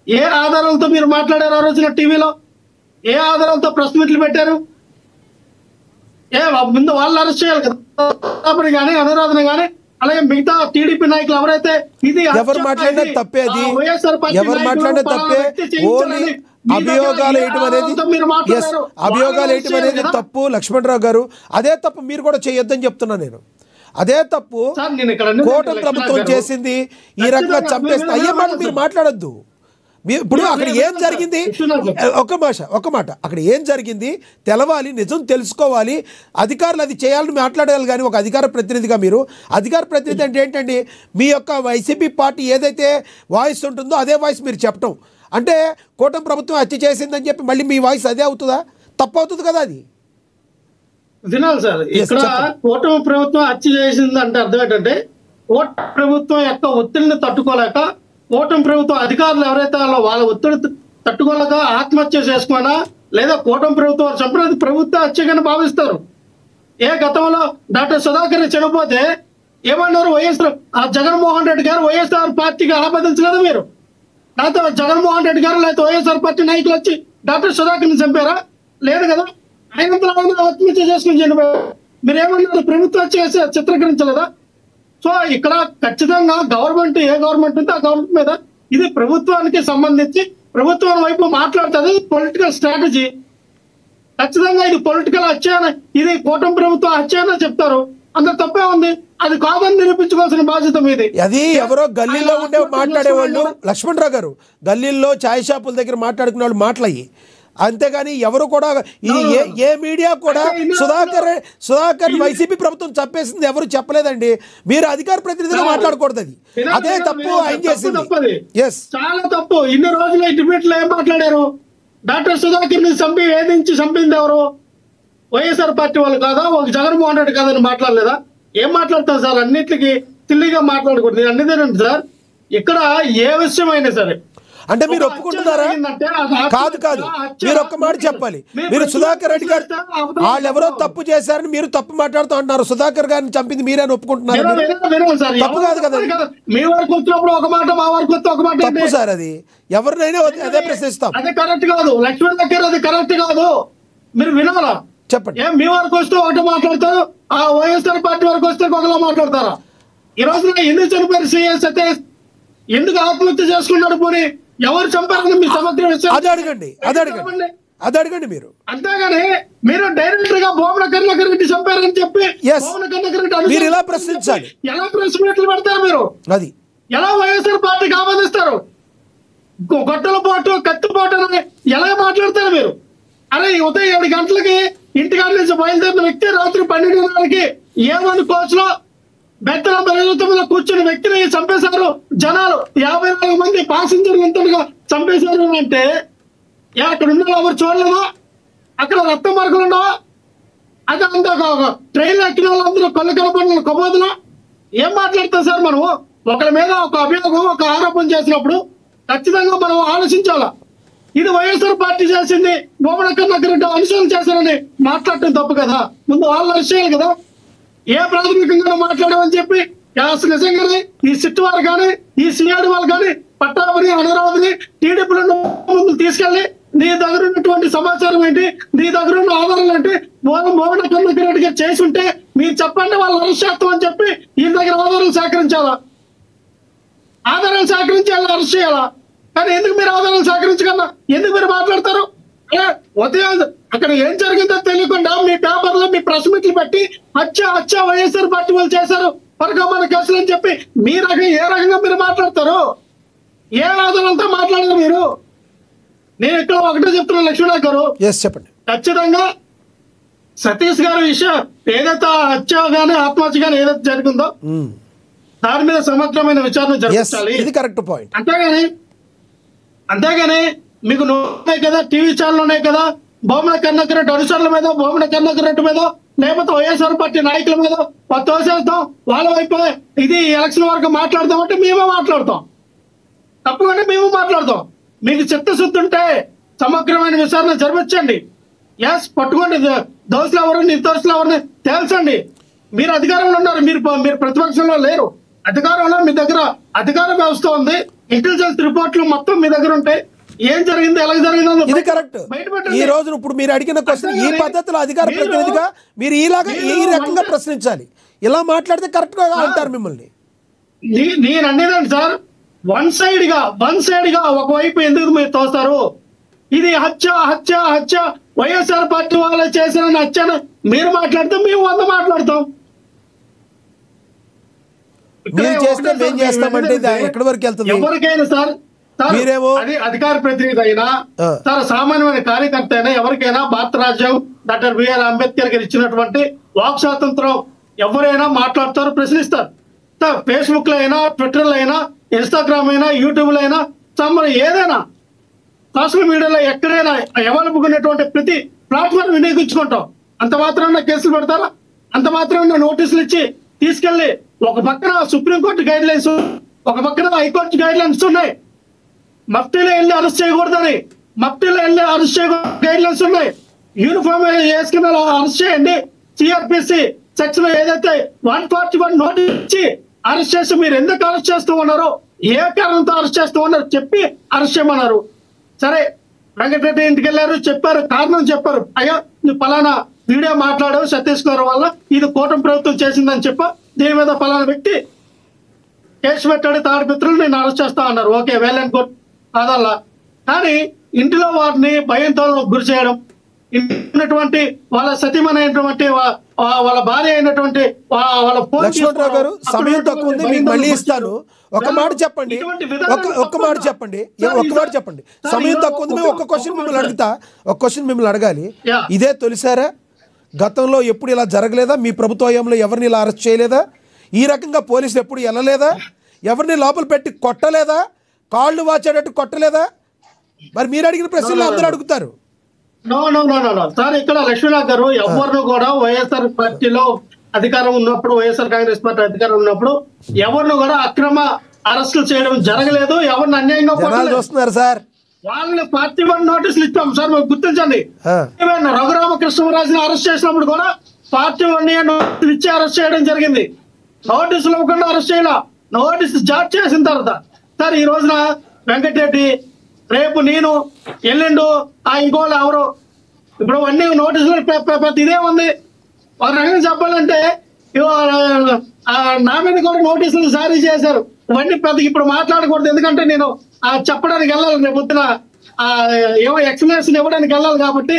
ఏ ఆధారాలతో మీరు మాట్లాడారు ఆ రోజున టీవీలో? ఏ ఆధారాలతో ప్రెస్ మీట్లు పెట్టారు? ముందు వాళ్ళు అరెస్ట్ చేయాలి కదా కానీ అనురాధన కానీ అలాగే మిగతా టీడీపీ నాయకులు ఎవరైతే ఇది ఎవరు మాట్లాడినా తప్పే, అది ఎవరు మాట్లాడినా తప్పే. ఓన్లీ అభియోగాలు వేయటం అనేది అభియోగాలు వేయటం అనేది తప్పు లక్ష్మణరావు గారు. అదే తప్పు మీరు కూడా చేయొద్దని చెప్తున్నా నేను. అదే తప్పు కూటమి ప్రభుత్వం చేసింది, ఈ రకంగా చంపేస్తే అయ్యే మాట మీరు మాట్లాడొద్దు. ఇప్పుడు అక్కడ ఏం జరిగింది, ఒక మాట అక్కడ ఏం జరిగింది తెలవాలి, నిజం తెలుసుకోవాలి. అధికారులు అది చేయాలని మాట్లాడాలి. కానీ ఒక అధికార ప్రతినిధిగా మీరు, అధికార ప్రతినిధి అంటే ఏంటండి, మీ యొక్క వైసీపీ పార్టీ ఏదైతే వాయిస్ ఉంటుందో అదే వాయిస్ మీరు చెప్పటం అంటే కూటమి ప్రభుత్వం హత్య చేసిందని చెప్పి మళ్ళీ మీ వాయిస్ అదే అవుతుందా? తప్పు అవుతుంది కదా అది. వినాలి సార్, ఇక్కడ కూటమి ప్రభుత్వం హత్య చేసింది అంటే అర్థం ఏంటంటే కూటమి ప్రభుత్వం యొక్క ఒత్తిడిని తట్టుకోలేక కూటమి ప్రభుత్వం అధికారులు ఎవరైతే వాళ్ళ ఒత్తిడి తట్టుకోలేక ఆత్మహత్య చేసుకున్నా లేదా కూటమి ప్రభుత్వం చంపినది ప్రభుత్వ హత్యగానే భావిస్తారు. గతంలో డాక్టర్ సుధాకర్ చనిపోతే ఏమన్నారు జగన్మోహన్ రెడ్డి గారు వైఎస్ఆర్ పార్టీకి ఆపాదించలేదు మీరు? లేకపోతే జగన్మోహన్ రెడ్డి గారు లేకపోతే వైఎస్ఆర్ పార్టీ నాయకులు వచ్చి డాక్టర్ సుధాకర్ని చంపారా? లేదు కదా. ఆయన ఆత్మహత్య చేసుకుని చనిపోయారు. మీరేమన్నారు? ప్రభుత్వ హత్య చిత్రీకరించలేదా? సో ఇక్కడ ఖచ్చితంగా గవర్నమెంట్ ఏ గవర్నమెంట్ ఉంటే ఆ గవర్నమెంట్ మీద ఇది ప్రభుత్వానికి సంబంధించి ప్రభుత్వం వైపు మాట్లాడుతుంది. పొలిటికల్ స్ట్రాటజీ ఖచ్చితంగా ఇది పొలిటికల్ హత్య, ఇది కూటమి ప్రభుత్వం హత్య అని చెప్తారు. అంత తప్పే ఉంది. అది కాదని నిరూపించుకోవాల్సిన బాధ్యత మీది. అది ఎవరో గల్లీలో ఉండే మాట్లాడేవాళ్ళు లక్ష్మణరావు గారు, గల్లీల్లో ఛాయ్ షాపుల దగ్గర మాట్లాడుకునే వాళ్ళు మాటలయ్యి, అంతేగాని ఎవరు కూడా ఇది ఏ మీడియా కూడా సుధాకర్ వైసీపీ ప్రభుత్వం చంపేసింది ఎవరు చెప్పలేదండి. మీరు అధికార ప్రతినిధిగా మాట్లాడకూడదు. అది అదే తప్పు ఆయన చేసింది. చాలా తప్పు. ఇన్ని రోజులు డిబేట్ లో ఏం మాట్లాడారు? డాక్టర్ సుధాకర్ ని వేధించి చంపింది ఎవరు? వైఎస్ఆర్ పార్టీ వాళ్ళు కాదా? ఒక జగన్మోహన్ రెడ్డి కాదని మాట్లాడలేదా? ఏం మాట్లాడతారు సార్? అన్నిటికీ తిల్లిగా మాట్లాడకూడదు. నేను అన్నిదేనండి సార్, ఇక్కడ ఏ విషయం అయినా సరే అంటే మీరు ఒప్పుకుంటున్నారా? కాదు కాదు, మీరు ఒక్క మాట చెప్పాలి. మీరు సుధాకర్ రెడ్డి గారు వాళ్ళు ఎవరో తప్పు చేశారని మీరు తప్పు మాట్లాడుతూ అంటున్నారు. సుధాకర్ గారిని చంపింది మీరేని ఒప్పుకుంటున్నారు? తప్పు కాదు కదా. మీ వరకు వచ్చినప్పుడు ఒక మాట, మా వరకు వస్తే ఒక మాట. తప్పు సార్, అది ఎవరినైనా అదే ప్రశ్నిస్తాం. అది కరెక్ట్ కాదు. లక్ష్మణ్ దగ్గర అది కరెక్ట్ కాదు. మీరు వినాలా? చెప్పండి. మీ వరకు వస్తే ఒకటి మాట్లాడతారు, ఆ వైఎస్ఆర్ పార్టీ వరకు వస్తే ఒకలా మాట్లాడతారా? ఈ రోజున ఎందుకు చనిపోయారు సిఎస్ అయితే? ఎందుకు ఆత్మహత్య చేసుకున్నాడు? పోనీ ఎవరు చంపారని మీ సమగ్ర విషయం అది అడగండి మీరు. అంతేగాని మీరు డైరెక్టర్ గా భూమన కరుణాకర్ రెడ్డి చంపారని చెప్పి మీరు ఇలా ప్రశ్నించాలి. ఎలా ప్రెస్ మీట్లు పెడతారు మీరు? అది ఎలా వైఎస్ఆర్ పార్టీకి ఆపాదిస్తారు? గొడ్డల పాటు కత్తి పాటు అని ఎలా మాట్లాడతారు మీరు? అరే ఉదయం 7 గంటలకి ఇంటికాడ నుంచి బయలుదేరిన వ్యక్తి రాత్రి 12:30కి ఏమని కోచ్ లో బెత్తల ప్రభుత్వంలో కూర్చుని వ్యక్తిని చంపేశారు. జనాలు 54 మంది ప్యాసింజర్లు ఎంతగా చంపేశారు అంటే అక్కడ ఉన్న ఎవరు చూడలేదా? అక్కడ రక్త మార్కులు ఉండవా? అది అంత ట్రైన్ ఎక్కిన వాళ్ళందరూ కళ్ళు కనపడిన కబోదులు ఏం మాట్లాడతాం సార్? మనము ఒకరి మీద ఒక అభియోగం, ఒక ఆరోపణ చేసినప్పుడు ఖచ్చితంగా మనం ఆలోచించాలా. ఇది వైఎస్ఆర్ పార్టీ చేసింది, భూమన కరుణాకర్ రెడ్డి అనుసరణ చేశారని మాట్లాడటం తప్పు కదా. ముందు వాళ్ళు అరెస్ట్ కదా. ఏ ప్రాథమికంగా మాట్లాడామని చెప్పి అసలు నిజంగానే ఈ సిట్ వారు కానీ ఈ సిఆర్ వాళ్ళు కానీ పట్టాభని అనురాధని టీడీపీలో ముందు తీసుకెళ్లి నీ దగ్గర ఉన్నటువంటి సమాచారం ఏంటి, నీ దగ్గర ఉన్న ఆధారాలు ఏంటి, భూమన కరుణాకర్ రెడ్డి గారు చేసి ఉంటే మీరు చెప్పండి, వాళ్ళు అరెస్ట్ చేస్తామని చెప్పి ఈయన దగ్గర ఆధారాలు సేకరించాలా? ఆధారాలు సేకరించి వాళ్ళు అరెస్ట్ చేయాలా? కానీ ఎందుకు మీరు ఆధారాలు సేకరించకుండా ఎందుకు మీరు మాట్లాడతారు? ఉదయం అక్కడ ఏం జరిగిందో తెలియకుండా మీ పేపర్లో మీ ప్రెస్ మీట్లు పెట్టి హత్య వైఎస్ఆర్ పార్టీ వాళ్ళు చేశారు పరకమణ కేసులు అని చెప్పి మీ ఏ రకంగా మీరు మాట్లాడతారు? ఏ ఆధారాలతో మాట్లాడారు మీరు? నేను ఇక్కడ ఒకటే చెప్తున్నాను లక్ష్మణరావు గారు, చెప్పండి. ఖచ్చితంగా సతీష్ గారి విషయం ఏదైతే హత్య గానీ ఆత్మహత్య గానీ ఏదైతే జరిగిందో దాని మీద సమగ్రమైన విచారణ జరగాలి. ఇది కరెక్ట్ పాయింట్. అంతేగాని మీకు ఉన్నాయి కదా, టీవీ ఛానల్ ఉన్నాయి కదా, భూమన కరుణాకర్ రెడ్డి అనుచరుల మీద, భూమన కరుణాకర్ రెడ్డి మీద, లేకపోతే వైఎస్ఆర్ పార్టీ నాయకుల మీద తోసేస్తాం, వాళ్ళ వైపు ఇది ఎలక్షన్ వరకు మాట్లాడతాం అంటే మేమే మాట్లాడతాం, తప్పుగానే మేము మాట్లాడతాం. మీకు చిత్తశుద్ధి ఉంటే సమగ్రమైన విచారణ జరిపించండి. పట్టుకోండి, దోషులు ఎవరు నిర్దోషులు ఎవరిని తేల్చండి. మీరు అధికారంలో ఉన్నారు, మీరు ప్రతిపక్షంలో లేరు. అధికారంలో మీ దగ్గర అధికార వ్యవస్థ ఉంది, ఇంటెలిజెన్స్ రిపోర్ట్లు మొత్తం మీ దగ్గర ఉంటాయి. ఏం జరిగింది, ఎలా జరిగిందో ఇది కరెక్ట్. ఈ రోజు ఇప్పుడు మీరు అడిగిన క్వశ్చన్ ఈ పద్ధతిలో అధికార ప్రతినిధిగా మీరు ఈ రకంగా ప్రశ్నించాలి. ఇలా మాట్లాడితే కరెక్ట్ గా అంటారు మిమ్మల్ని. నేను అనేదండి సార్, వన్ సైడ్ గా ఒకవైపు ఎందుకు మీరు తోస్తారు? ఇది హత్య వైఎస్ఆర్ పార్టీ వాళ్ళు చేసిన హత్యను మీరు మాట్లాడితే మేము 100 మాట్లాడతాం. మీరు చేస్తే మేము చేస్తామంటే ఎక్కడి వరకు వెళ్తుంది? ఎవరికైనా సార్, మీరేమో అది అధికార ప్రతినిధి అయినా సార్, సామాన్యమైన కార్యకర్త అయినా ఎవరికైనా భారత రాజ్యం డాక్టర్ బిఆర్ అంబేద్కర్ గారు ఇచ్చినటువంటి వాక్ స్వాతంత్రం ఎవరైనా మాట్లాడతారు, ప్రశ్నిస్తారు. ఫేస్బుక్ లో అయినా, ట్విట్టర్ లో అయినా, ఇన్స్టాగ్రామ్ అయినా, యూట్యూబ్ లో అయినా, ఏదైనా సోషల్ మీడియాలో ఎక్కడైనా అవైలబుల్ ఉన్నటువంటి ప్రతి ప్లాట్ఫామ్ వినియోగించుకుంటాం. అంత మాత్రాన కేసులు పెడతారా? అంత మాత్రాన నోటీసులు ఇచ్చి తీసుకెళ్లి ఒక పక్కన సుప్రీంకోర్టు గైడ్ లైన్స్, ఒక పక్కన హైకోర్టు గైడ్ లైన్స్ ఉన్నాయి. మఫ్టీలో వెళ్ళి అరెస్ట్ చేయకూడదని, గైడ్ లైన్స్ ఉన్నాయి. యూనిఫామ్ వేసుకుని అరెస్ట్ చేయండి. సిఆర్పిసి సెక్షన్ ఏదైతే 141 నోటీస్ ఇచ్చి అరెస్ట్ చేసి మీరు ఎందుకు అరెస్ట్ చేస్తూ ఉన్నారో, ఏ కారణంతో అరెస్ట్ చేస్తూ ఉన్నారో చెప్పి అరెస్ట్ చేయమన్నారు. సరే, వెంకటరెడ్డి ఇంటికి వెళ్ళారు, చెప్పారు, కారణం చెప్పారు. అయ్యా నువ్వు పలానా వీడియో మాట్లాడావు ఛత్తీస్గఢ్ వల్ల, ఇది కూటమి ప్రభుత్వం చేసిందని చెప్ప, దీని మీద పలానా వ్యక్తి కేసు పెట్టాడు, తాడిపిత్రులు నేను అరెస్ట్ చేస్తా అన్నారు. ఓకే, వెల్ అండ్ గుడ్, అదల్లా. కానీ ఇంటిలో వారిని భయంతో గురి చేయడం, ఉన్నటువంటి వాళ్ళ సతీమణి అయినటువంటి వాళ్ళ భార్య అయినటువంటి వాళ్ళ లక్ష్మణరావు గారు, సమయం తక్కువ ఉంది, మీకు మళ్ళీ ఇస్తాను. ఒక మాట చెప్పండి, ఒక్క మాట చెప్పండి. సమయం తక్కువ ఉంది, మేము ఒక క్వశ్చన్ మిమ్మల్ని అడగాలి. ఇదే తొలిసారా? గతంలో ఎప్పుడు ఇలా జరగలేదా? మీ ప్రభుత్వ హయాంలో ఎవరిని ఇలా అరెస్ట్ చేయలేదా? ఈ రకంగా పోలీసులు ఎప్పుడు వెళ్ళలేదా? ఎవరిని లోపల పెట్టి కొట్టలేదా? కాళ్ళు వాచేటట్టు కొట్టలేదా? మరి మీరు అడిగిన ప్రశ్నలు అందరూ అడుగుతారు. నో సార్, ఇక్కడ లక్ష్మీనాథ్ గారు ఎవరిని కూడా వైఎస్ఆర్ పార్టీలో అధికారం ఉన్నప్పుడు, వైఎస్ఆర్ కాంగ్రెస్ పార్టీ అధికారం ఉన్నప్పుడు ఎవరిని కూడా అక్రమ అరెస్టులు చేయడం జరగలేదు. ఎవరిని అన్యాయంగా చూస్తున్నారు సార్, వాళ్ళని పార్టీ 1 నోటీసులు ఇస్తాం సార్, మీరు గుర్తించండి. రఘురామకృష్ణరాజుని అరెస్ట్ చేసినప్పుడు కూడా పార్టీ 1 నోటీసులు ఇచ్చి అరెస్ట్ చేయడం జరిగింది. నోటీసులు ఇవ్వకుండా అరెస్ట్ చేయాల, నోటీసు జారీ చేసిన తర్వాత. సార్, ఈ రోజున వెంకటరెడ్డి, రేపు నేను, ఎల్లుండు ఇంకోళ్ళు ఎవరు, ఇప్పుడు అన్ని నోటీసులు ఇదే ఉంది. ఒక రకంగా చెప్పాలంటే నా మీద కూడా నోటీసులు జారీ చేశారు. ఇవన్నీ పెద్ద ఇప్పుడు మాట్లాడకూడదు, ఎందుకంటే నేను చెప్పడానికి వెళ్ళాలి, రేపు పొద్దున ఏమో ఎక్స్ప్లెనేషన్ ఇవ్వడానికి వెళ్ళాలి. కాబట్టి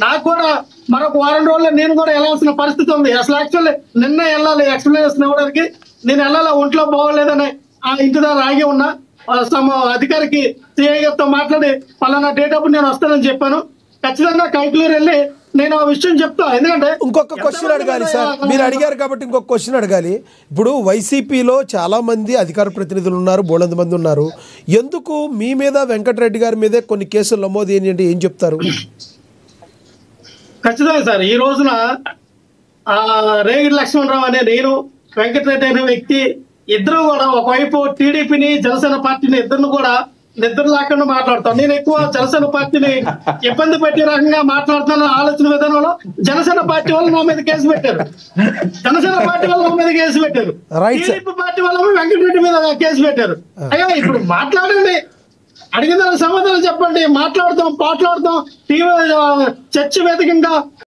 నాకు కూడా మరొక 1 వారం రోజుల్లో నేను కూడా వెళ్ళాల్సిన పరిస్థితి ఉంది. అసలు యాక్చువల్లీ నిన్న వెళ్ళాలి ఎక్స్ప్లెనేషన్ ఇవ్వడానికి, నేను వెళ్ళాలి, ఒంట్లో బాగోలేదని ఇంటి దగ్గర ఆగి ఉన్నా. అధికారికి సిఐ గారితో మాట్లాడి పలానా డేట్ అప్పుడు నేను వస్తానని చెప్పాను. ఖచ్చితంగా కైక్లూరు వెళ్ళి నేను ఆ విషయం చెప్తా. ఎందుకంటే ఇంకొక క్వశ్చన్ అడగాలి సార్, మీరు అడిగారు కాబట్టి ఇంకొక క్వశ్చన్ అడగాలి. ఇప్పుడు వైసీపీలో చాలా మంది అధికార ప్రతినిధులు ఉన్నారు, బోలెడు మంది ఉన్నారు. ఎందుకు మీ మీద, వెంకటరెడ్డి గారి మీదే కొన్ని కేసులు నమోదు ఏంటంటే ఏం చెప్తారు? ఖచ్చితంగా సార్, ఈ రోజున రేగిడి లక్ష్మణరావు అనే నేను, వెంకటరెడ్డి అనే వ్యక్తి ఇద్దరు కూడా ఒకవైపు టీడీపీని, జనసేన పార్టీని ఇద్దరిని కూడా నిద్ర లేకుండా మాట్లాడతాం. నేను ఎక్కువ జనసేన పార్టీని ఇబ్బంది పెట్టే రకంగా మాట్లాడుతున్న ఆలోచన విధానంలో జనసేన పార్టీ వాళ్ళు నా మీద కేసు పెట్టారు, టీడీపీ పార్టీ వాళ్ళు వెంకటరెడ్డి మీద కేసు పెట్టారు. అయ్యా ఇప్పుడు మాట్లాడండి, అడిగిన సమాధానం చెప్పండి, మాట్లాడతాం, పాటలాడతాం, టీవీ చర్చ వేదికంగా